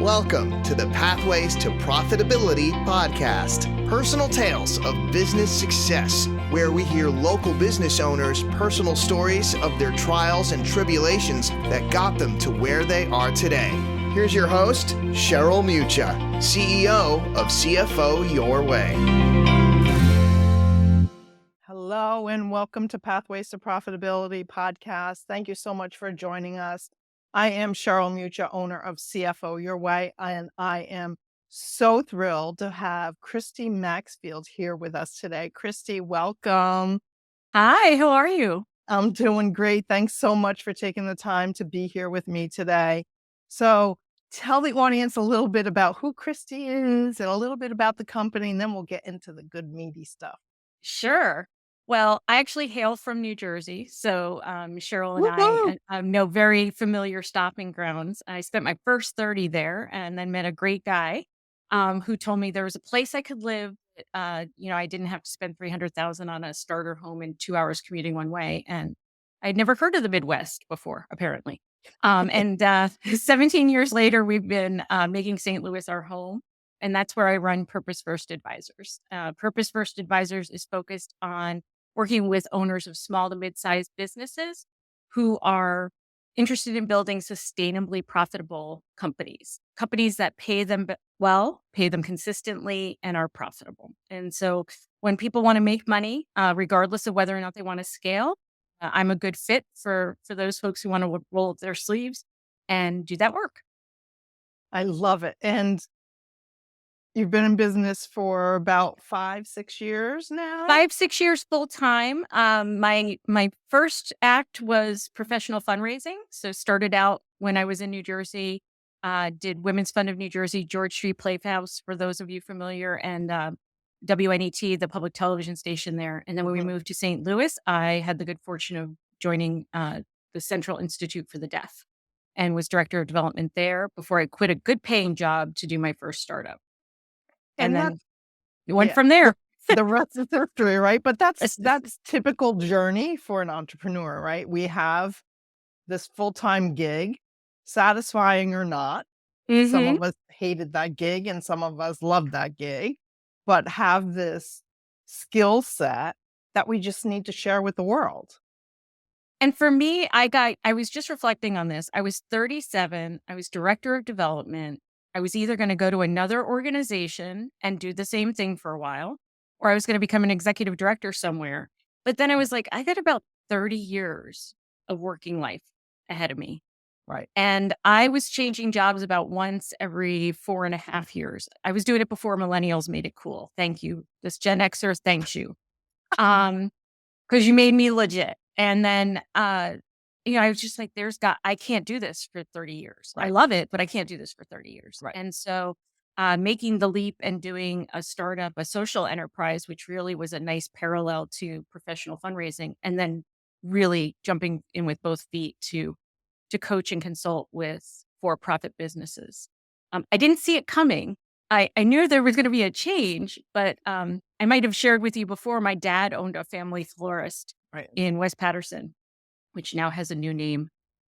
Welcome to the Pathways to Profitability podcast, personal tales of business success, where we hear local business owners' personal stories of their trials and tribulations that got them to where they are today. Here's your host, Cheryl Mucha, CEO of CFO Your Way. Hello and welcome to Pathways to Profitability podcast. Thank you so much for joining us. I am Cheryl Mucha, owner of CFO Your Way, and I am so thrilled to have Christy Maxfield here with us today. Christy, welcome. Hi, how are you? I'm doing great. Thanks so much for taking the time to be here with me today. So tell the audience a little bit about who Christy is and a little bit about the company, and then we'll get into the good meaty stuff. Sure. Well, I actually hail from New Jersey. So Cheryl and Woo-hoo! I know very familiar stopping grounds. I spent my first 30 there and then met a great guy who told me there was a place I could live. I didn't have to spend $300,000 on a starter home in 2 hours commuting one way. And I'd never heard of the Midwest before, apparently. 17 years later, we've been making St. Louis our home. And that's where I run Purpose First Advisors. Purpose First Advisors is focused on working with owners of small to mid-sized businesses who are interested in building sustainably profitable companies that pay them well, pay them consistently, and are profitable. And so when people want to make money, regardless of whether or not they want to scale, I'm a good fit for those folks who want to roll up their sleeves and do that work. I love it. And you've been in business for about 5-6 years now? 5-6 years full time. My first act was professional fundraising. So started out when I was in New Jersey, did Women's Fund of New Jersey, George Street Playhouse, for those of you familiar, and WNET, the public television station there. And then when we moved to St. Louis, I had the good fortune of joining the Central Institute for the Deaf and was director of development there before I quit a good paying job to do my first startup. And then it went from there. The rest is history, right? But that's typical journey for an entrepreneur, right? We have this full-time gig, satisfying or not. Some of us hated that gig and some of us loved that gig, but have this skill set that we just need to share with the world. And for me, I was just reflecting on this. I was 37. I was director of development. I was either going to go to another organization and do the same thing for a while, or I was going to become an executive director somewhere. But then I was like, I got about 30 years of working life ahead of me. Right. And I was changing jobs about once every 4.5 years. I was doing it before millennials made it cool. Thank you. This Gen Xer thanks you. Because you made me legit. And then, I was just like, I can't do this for 30 years. Right. I love it, but I can't do this for 30 years. Right. And so making the leap and doing a startup, a social enterprise, which really was a nice parallel to professional fundraising, and then really jumping in with both feet to coach and consult with for-profit businesses. I didn't see it coming. I knew there was going to be a change, but I might have shared with you before, my dad owned a family florist in West Patterson, which now has a new name.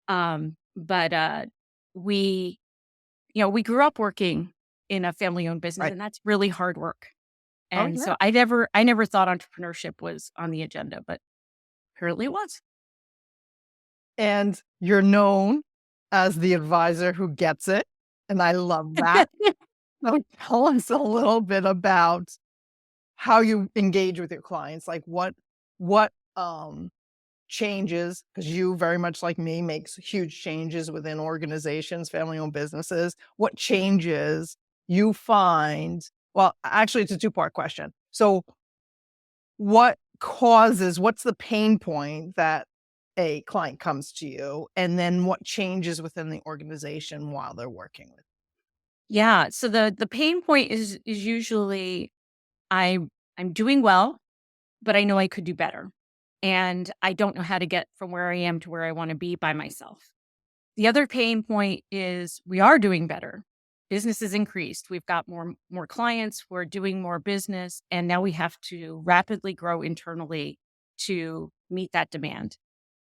But we grew up working in a family-owned business, and that's really hard work. And so I never thought entrepreneurship was on the agenda, but apparently it was. And you're known as the advisor who gets it, and I love that. So tell us a little bit about how you engage with your clients, like what changes, because you, very much like me, makes huge changes within organizations, family-owned businesses. What changes you find? Well, actually, it's a two-part question. So what's the pain point that a client comes to you, and then what changes within the organization while they're working with you? Yeah. So the pain point is usually I'm doing well, but I know I could do better. And I don't know how to get from where I am to where I want to be by myself. The other pain point is we are doing better. Business has increased. We've got more clients. We're doing more business. And now we have to rapidly grow internally to meet that demand.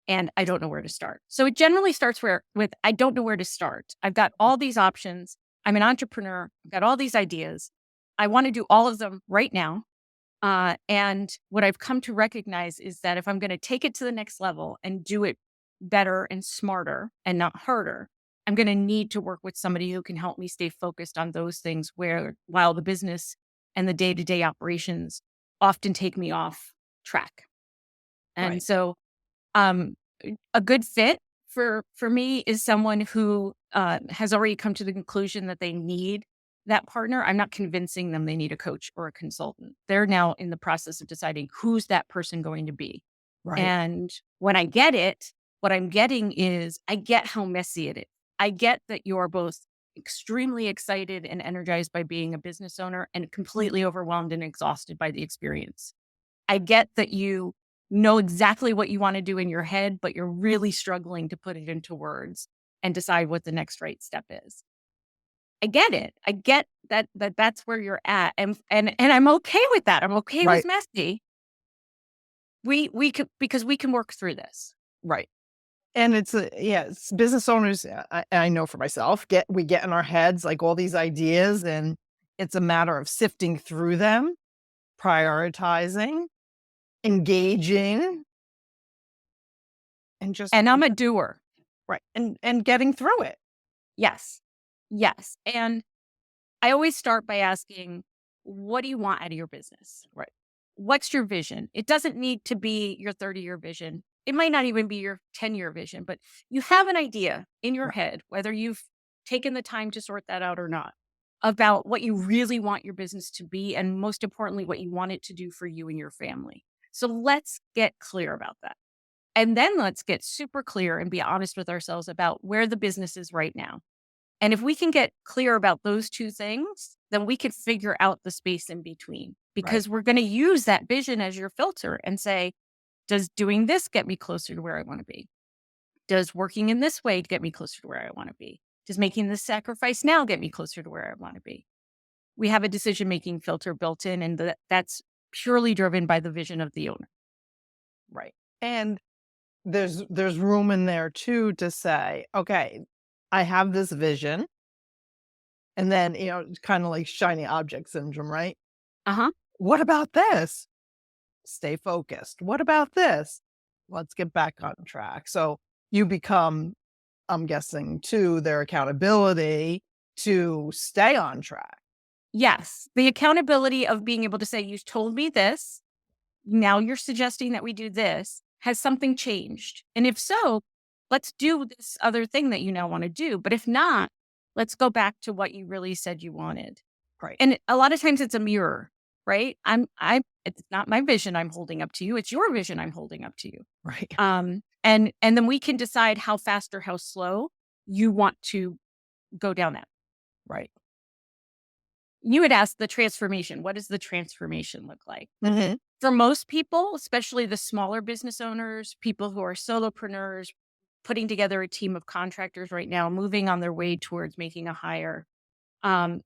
And I don't know where to start. So it generally starts with I don't know where to start. I've got all these options. I'm an entrepreneur. I've got all these ideas. I want to do all of them right now. And what I've come to recognize is that if I'm going to take it to the next level and do it better and smarter and not harder, I'm going to need to work with somebody who can help me stay focused on those things while the business and the day-to-day operations often take me off track. And Right. so um, a good fit for me is someone who has already come to the conclusion that they need that partner. I'm not convincing them they need a coach or a consultant. They're now in the process of deciding who's that person going to be. Right. And when I get it, what I'm getting is I get how messy it is. I get that you're both extremely excited and energized by being a business owner and completely overwhelmed and exhausted by the experience. I get that you know exactly what you want to do in your head, but you're really struggling to put it into words and decide what the next right step is. I get it. I get that's where you're at. And I'm okay with that. I'm okay Right. with messy. We could, because we can work through this. Right. And it's business owners. I know for myself, we get in our heads like all these ideas, and it's a matter of sifting through them, prioritizing, engaging, and just And I'm a doer. right and getting through it. Yes. Yes. And I always start by asking, what do you want out of your business? Right. What's your vision? It doesn't need to be your 30-year vision. It might not even be your 10-year vision, but you have an idea in your Right. head, whether you've taken the time to sort that out or not, about what you really want your business to be. And most importantly, what you want it to do for you and your family. So let's get clear about that. And then let's get super clear and be honest with ourselves about where the business is right now. And if we can get clear about those two things, then we can figure out the space in between, because we're going to use that vision as your filter and say, does doing this get me closer to where I want to be? Does working in this way get me closer to where I want to be? Does making this sacrifice now get me closer to where I want to be? We have a decision-making filter built in, and that's purely driven by the vision of the owner. Right. And there's room in there too to say, okay, I have this vision. And then, it's kind of like shiny object syndrome, right? Uh-huh. What about this? Stay focused. What about this? Let's get back on track. So you become, I'm guessing, too, their accountability to stay on track. Yes. The accountability of being able to say, you told me this. Now you're suggesting that we do this. Has something changed? And if so, let's do this other thing that you now want to do. But if not, let's go back to what you really said you wanted. Right. And a lot of times it's a mirror, right? It's not my vision I'm holding up to you. It's your vision I'm holding up to you. Right. And then we can decide how fast or how slow you want to go down that. Right. You had asked the transformation. What does the transformation look like? Mm-hmm. For most people, especially the smaller business owners, people who are solopreneurs, putting together a team of contractors right now, moving on their way towards making a hire,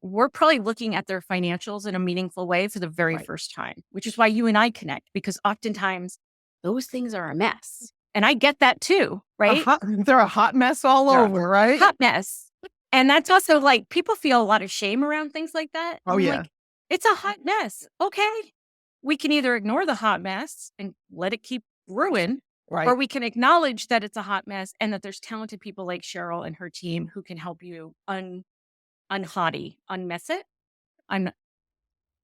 we're probably looking at their financials in a meaningful way for the very first time, which is why you and I connect, because oftentimes those things are a mess. And I get that too, right? They're a hot mess all over, right? Hot mess. And that's also like, people feel a lot of shame around things like that. Oh, I'm yeah. like, it's a hot mess. Okay. We can either ignore the hot mess and let it keep brewing, Right. or we can acknowledge that it's a hot mess and that there's talented people like Cheryl and her team who can help you unmess it,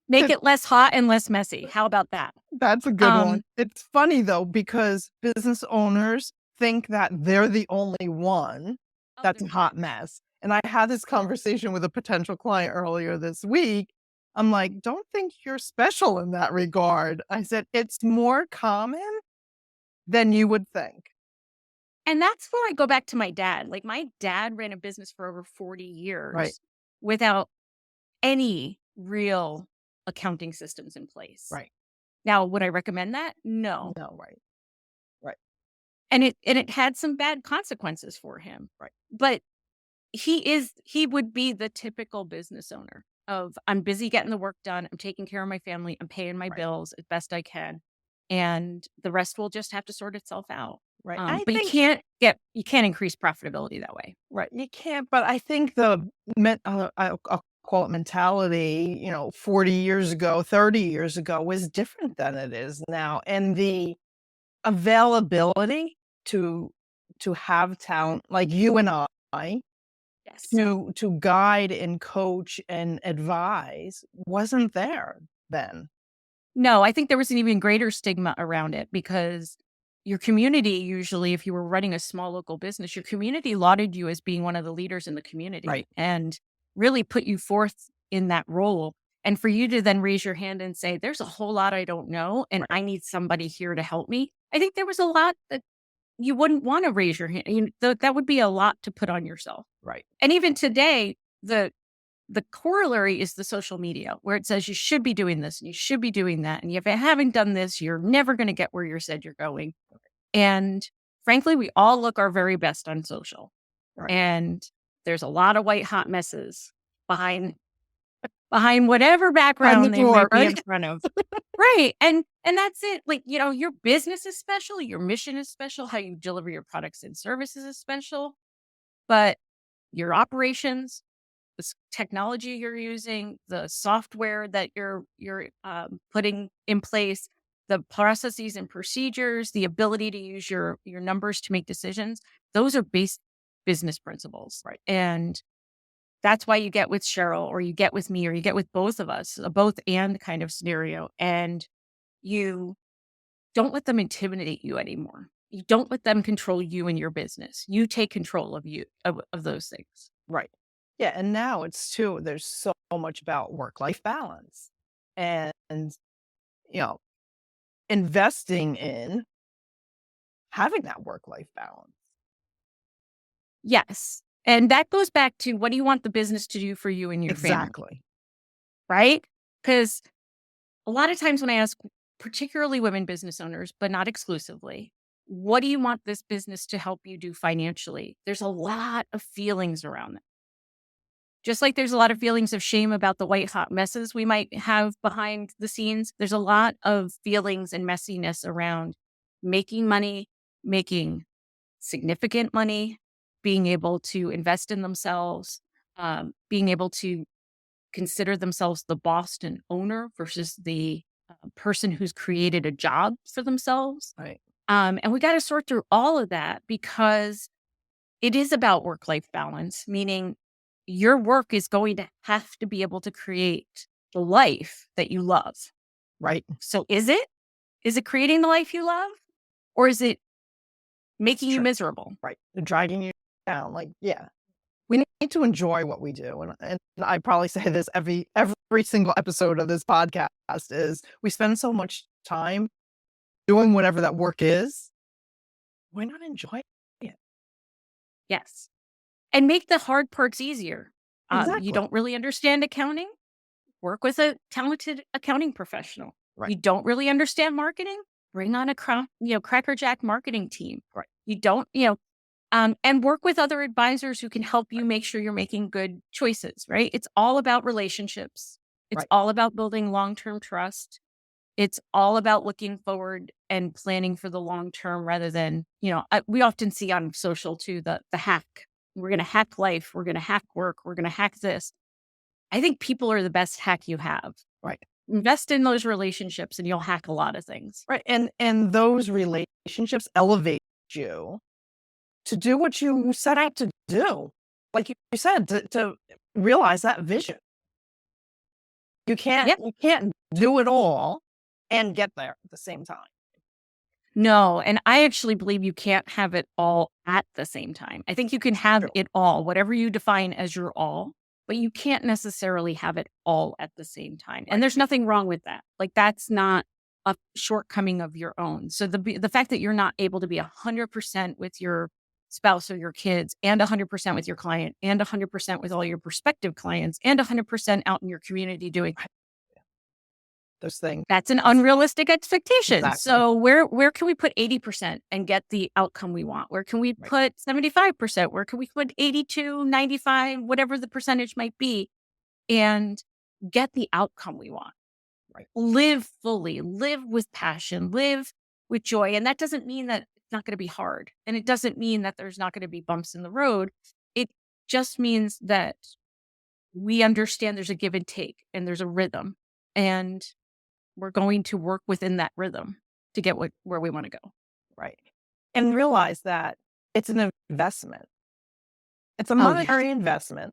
make it less hot and less messy. How about that? That's a good one. It's funny though, because business owners think that they're the only one that's a hot mess. And I had this conversation with a potential client earlier this week. I'm like, don't think you're special in that regard. I said, it's more common than you would think. And that's where I go back to my dad. Like, my dad ran a business for over 40 years without any real accounting systems in place. Right. Now, would I recommend that? No. No, right. And it had some bad consequences for him. Right. But he would be the typical business owner of, I'm busy getting the work done. I'm taking care of my family. I'm paying my bills as best I can. And the rest will just have to sort itself out. Right. I But think you can't increase profitability that way. right. You can't, but I think I'll call it mentality, 40 years ago, 30 years ago was different than it is now. And the availability to have talent like you and I Yes. to guide and coach and advise wasn't there then. No, I think there was an even greater stigma around it because your community, usually, if you were running a small local business, your community lauded you as being one of the leaders in the community Right. and really put you forth in that role. And for you to then raise your hand and say, there's a whole lot I don't know, and Right. I need somebody here to help me. I think there was a lot that you wouldn't want to raise your hand. That would be a lot to put on yourself. Right. And even today, the corollary is the social media where it says you should be doing this and you should be doing that. And if you haven't done this, you're never going to get where you said you're going. And frankly, we all look our very best on social. Right. And there's a lot of white hot messes behind whatever background they might be in front of. Right. And that's it. Like, your business is special, your mission is special, how you deliver your products and services is special. But your operations, the technology you're using, the software that you're putting in place, the processes and procedures, the ability to use your numbers to make decisions, those are basic business principles. Right. And that's why you get with Cheryl or you get with me or you get with both of us, a both and kind of scenario. And you don't let them intimidate you anymore. You don't let them control you and your business. You take control of of those things. Right. Yeah. And now there's so much about work-life balance and, investing in having that work-life balance. Yes. And that goes back to what do you want the business to do for you and your family, Exactly. right? Because a lot of times when I ask particularly women business owners, but not exclusively, what do you want this business to help you do financially? There's a lot of feelings around that. Just like there's a lot of feelings of shame about the white hot messes we might have behind the scenes, there's a lot of feelings and messiness around making money, making significant money, being able to invest in themselves, being able to consider themselves the boss and owner versus the person who's created a job for themselves. Right. And we got to sort through all of that because it is about work-life balance, meaning your work is going to have to be able to create the life that you love. Right. So is it? Is it creating the life you love? Or is it making you Sure. miserable? Right. They're dragging you down. Like, yeah. We need to enjoy what we do. And I probably say this every single episode of this podcast is we spend so much time doing whatever that work is. Why not enjoy it? Yes. And make the hard parts easier. Exactly. You don't really understand accounting? Work with a talented accounting professional. Right. You don't really understand marketing? Bring on a crackerjack marketing team. Right. You don't, and work with other advisors who can help you make sure you're making good choices, right? It's all about relationships. It's Right. all about building long-term trust. It's all about looking forward and planning for the long term rather than, we often see on social too, the hack. We're going to hack life. We're going to hack work. We're going to hack this. I think people are the best hack you have. Right. Invest in those relationships and you'll hack a lot of things. Right. And those relationships elevate you to do what you set out to do. Like you said, to realize that vision. You can't do it all and get there at the same time. No, and I actually believe you can't have it all at the same time. I think you can have it all, whatever you define as your all, but you can't necessarily have it all at the same time. And there's nothing wrong with that. Like that's not a shortcoming of your own. So the fact that you're not able to be 100% with your spouse or your kids and 100% with your client and 100% with all your prospective clients and 100% out in your community doing those things. That's an unrealistic expectation. Exactly. So where can we put 80% and get the outcome we want? Where can we put 75%? Where can we put 82, 95, whatever the percentage might be, and get the outcome we want? Right. Live fully, live with passion, live with joy. And that doesn't mean that not going to be hard. And it doesn't mean that there's not going to be bumps in the road. It just means that we understand there's a give and take and there's a rhythm. And we're going to work within that rhythm to get where we want to go. Right. And realize that it's an investment. It's a Oh, yeah. monetary investment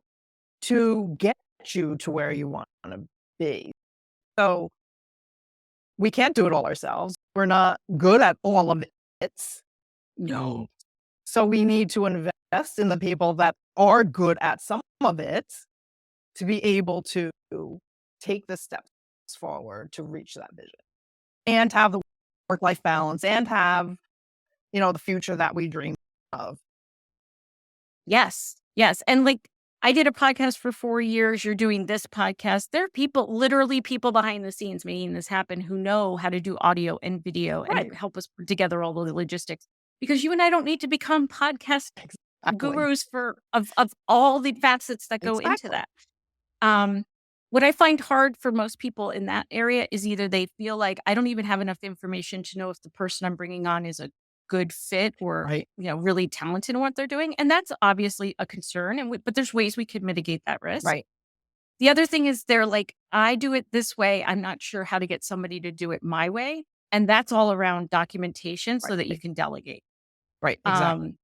to get you to where you want to be. So we can't do it all ourselves. We're not good at all of it. No. So we need to invest in the people that are good at some of it to be able to take the steps forward to reach that vision and have the work-life balance and have, the future that we dream of. Yes. Yes. And like I did a podcast for 4 years. You're doing this podcast. There are literally people behind the scenes making this happen who know how to do audio and video Right. and help us put together all the logistics. Because you and I don't need to become podcast Exactly. gurus of all the facets that go into Exactly. that. What I find hard for most people in that area is either they feel like I don't even have enough information to know if the person I'm bringing on is a good fit or Right. really talented in what they're doing, and that's obviously a concern. But there's ways we could mitigate that risk. Right. The other thing is they're like, I do it this way. I'm not sure how to get somebody to do it my way, and that's all around documentation so that you can delegate. Right. Exactly.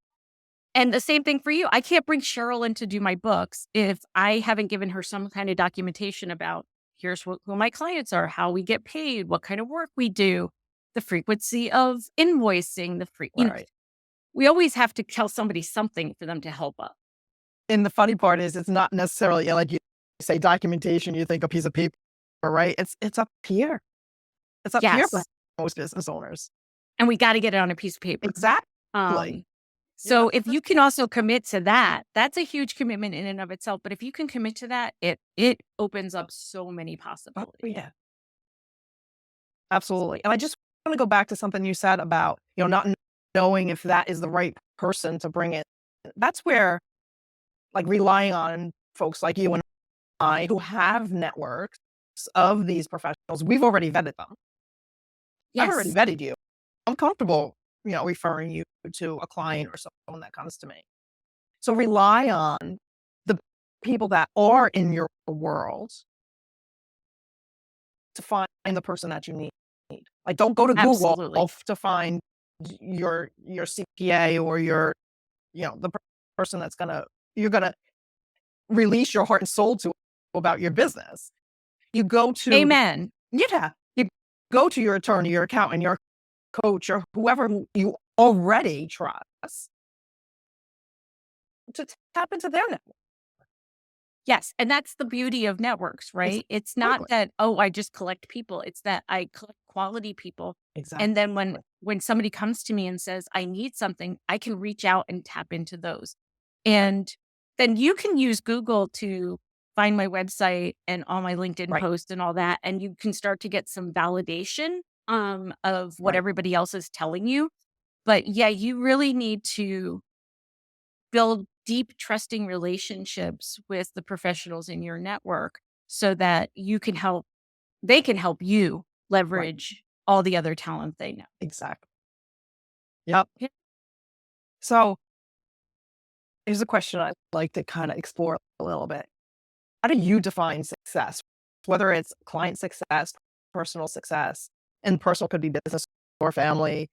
And the same thing for you. I can't bring Cheryl in to do my books if I haven't given her some kind of documentation about here's who my clients are, how we get paid, what kind of work we do, the frequency of invoicing, Right. we always have to tell somebody something for them to help us. And the funny part is it's not necessarily like you say documentation, you think a piece of paper, right? It's up here. It's up here for Yes. most business owners. And we got to get it on a piece of paper. Exactly. So if you can also commit to that, that's a huge commitment in and of itself. But if you can commit to that, it opens up so many Oh, possibilities. yeah. Absolutely. And I just want to go back to something you said about, not knowing if that is the right person to bring in. That's where, like, relying on folks like you and I who have networks of these professionals, we've already vetted them. I've already Yes. vetted you. I'm comfortable, referring you to a client or someone that comes to me. So rely on the people that are in your world to find the person that you need. Like, don't go to Absolutely. Google to find your CPA or your, the person that's you're gonna release your heart and soul to about your business. You go to Amen. Yeah. You go to your attorney, your accountant, your coach, or whoever you already trust to tap into their network. Yes. And that's the beauty of networks, right? It's not Exactly. that, oh, I just collect people. It's that I collect quality people. Exactly. And then when somebody comes to me and says, I need something, I can reach out and tap into those. And then you can use Google to find my website and all my LinkedIn Right. posts and all that. And you can start to get some validation of what Right. everybody else is telling you. But yeah, you really need to build deep, trusting relationships with the professionals in your network so that they can help you leverage all the other talent they know. Exactly. Yep. Yeah. So here's a question I'd like to kind of explore a little bit. How do you define success? Whether it's client success, personal success, and personal could be business or family.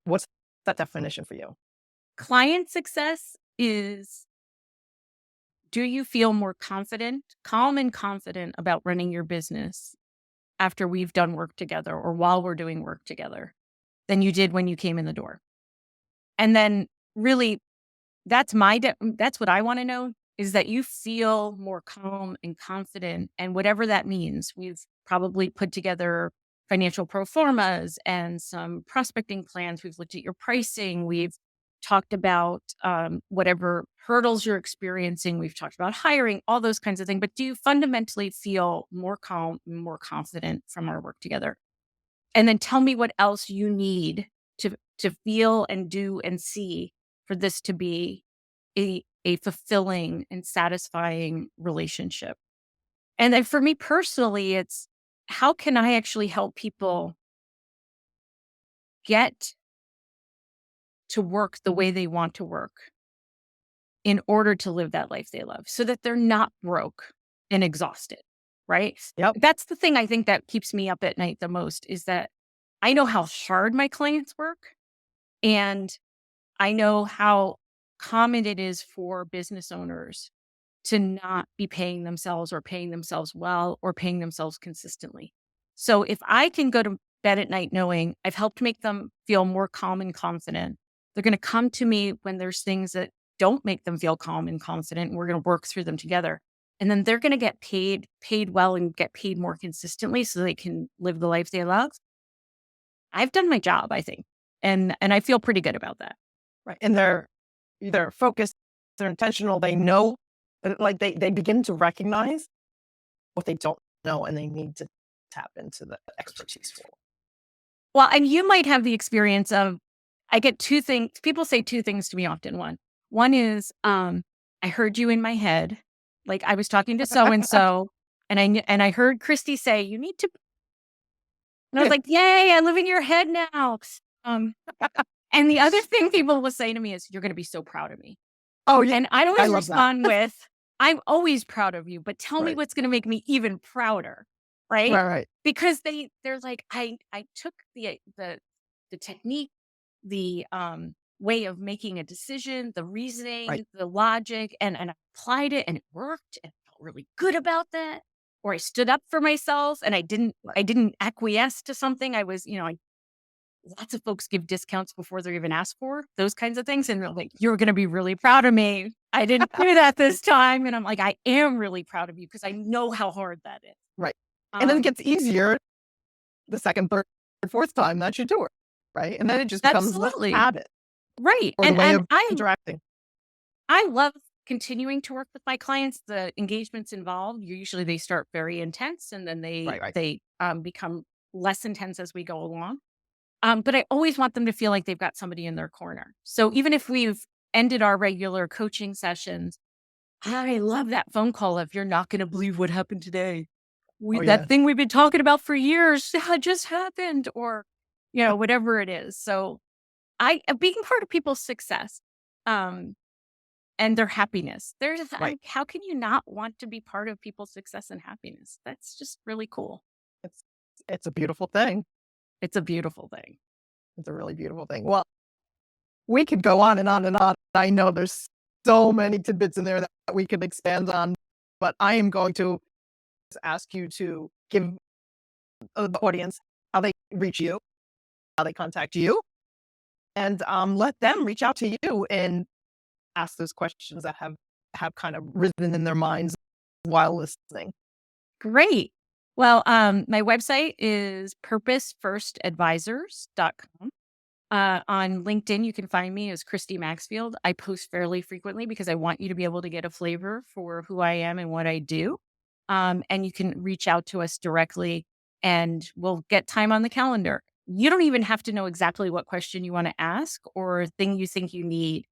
What's that definition for you? Client success is, do you feel more calm and confident about running your business after we've done work together or while we're doing work together than you did when you came in the door? And then really, that's what I want to know, is that you feel more calm and confident. And whatever that means, we've probably put together financial pro formas and some prospecting plans. We've looked at your pricing. We've talked about whatever hurdles you're experiencing. We've talked about hiring, all those kinds of things. But do you fundamentally feel more calm, more confident from our work together? And then tell me what else you need to feel and do and see for this to be a fulfilling and satisfying relationship. And then for me personally, it's how can I actually help people get to work the way they want to work in order to live that life they love so that they're not broke and exhausted, right? Yep. That's the thing I think that keeps me up at night the most is that I know how hard my clients work and I know how common it is for business owners to not be paying themselves or paying themselves well or paying themselves consistently. So if I can go to bed at night knowing I've helped make them feel more calm and confident, they're going to come to me when there's things that don't make them feel calm and confident, and we're going to work through them together. And then they're going to get paid well and get paid more consistently so they can live the life they love. I've done my job, I think. And I feel pretty good about that. Right. And they're focused, they're intentional, they know, like they begin to recognize what they don't know and they need to tap into the expertise for. Well, and you might have the experience of, I get two things, people say two things to me often. One is, I heard you in my head, like I was talking to so-and-so and I heard Christy say, you need to, and I was like, yay, I live in your head now. And the other thing people will say to me is, you're going to be so proud of me. Oh, yeah. And I always respond with, I'm always proud of you, but tell me Right. what's going to make me even prouder. Right. Right. Because they're like, I took the technique, the way of making a decision, the reasoning, the logic, and I applied it and it worked and I felt really good about that. Or I stood up for myself and I didn't acquiesce to something. I was, lots of folks give discounts before they're even asked for, those kinds of things. And they're like, you're going to be really proud of me. I didn't do that this time. And I'm like, I am really proud of you because I know how hard that is. Right. And then it gets easier the second, third, fourth time that you do it. Right. And then it just becomes a habit. Right. Or the way of interacting. I love continuing to work with my clients. The engagements involved, usually they start very intense and then they become less intense as we go along. But I always want them to feel like they've got somebody in their corner. So even if we've ended our regular coaching sessions, I love that phone call of, you're not going to believe what happened today. That thing we've been talking about for years just happened, or, whatever it is. So being part of people's success and their happiness, how can you not want to be part of people's success and happiness? That's just really cool. It's a beautiful thing. It's a beautiful thing. It's a really beautiful thing. Well, we could go on and on and on. I know there's so many tidbits in there that we could expand on, but I am going to ask you to give the audience how they reach you, how they contact you, and let them reach out to you and ask those questions that have kind of risen in their minds while listening. Great. Well, my website is purposefirstadvisors.com. On LinkedIn, you can find me as Christy Maxfield. I post fairly frequently because I want you to be able to get a flavor for who I am and what I do. And you can reach out to us directly and we'll get time on the calendar. You don't even have to know exactly what question you want to ask or thing you think you need.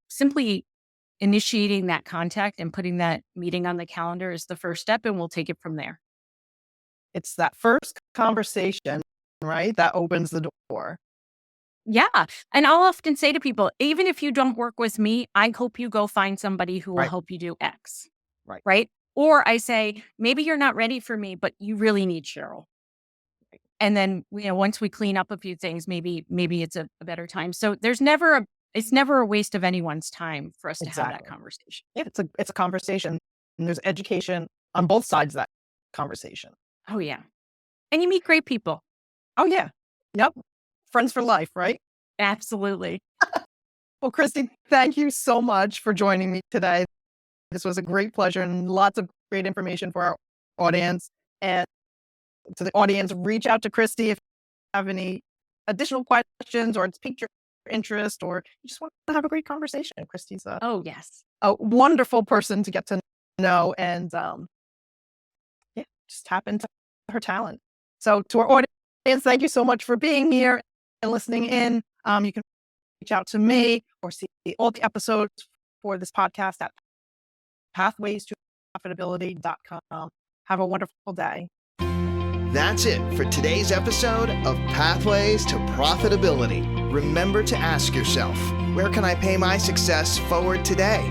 Simply initiating that contact and putting that meeting on the calendar is the first step, and we'll take it from there. It's that first conversation, right? That opens the door. Yeah. And I'll often say to people, even if you don't work with me, I hope you go find somebody who will help you do X. Right. Or I say, maybe you're not ready for me, but you really need Cheryl. And then, once we clean up a few things, maybe it's a better time. So it's never a waste of anyone's time for us to have that conversation. Yeah, it's a conversation, and there's education on both sides of that conversation. Oh yeah. And you meet great people. Oh yeah. Yep. Friends for life, right? Absolutely. Well, Christy, thank you so much for joining me today. This was a great pleasure and lots of great information for our audience. And to the audience, reach out to Christy if you have any additional questions or it's piqued your interest or you just want to have a great conversation. Christy's a wonderful person to get to know and just tap into her talent. So to our audience, thank you so much for being here and listening in. You can reach out to me or see all the episodes for this podcast at pathwaystoprofitability.com. Have a wonderful day. That's it for today's episode of Pathways to Profitability. remember to ask yourself, where can I pay my success forward today?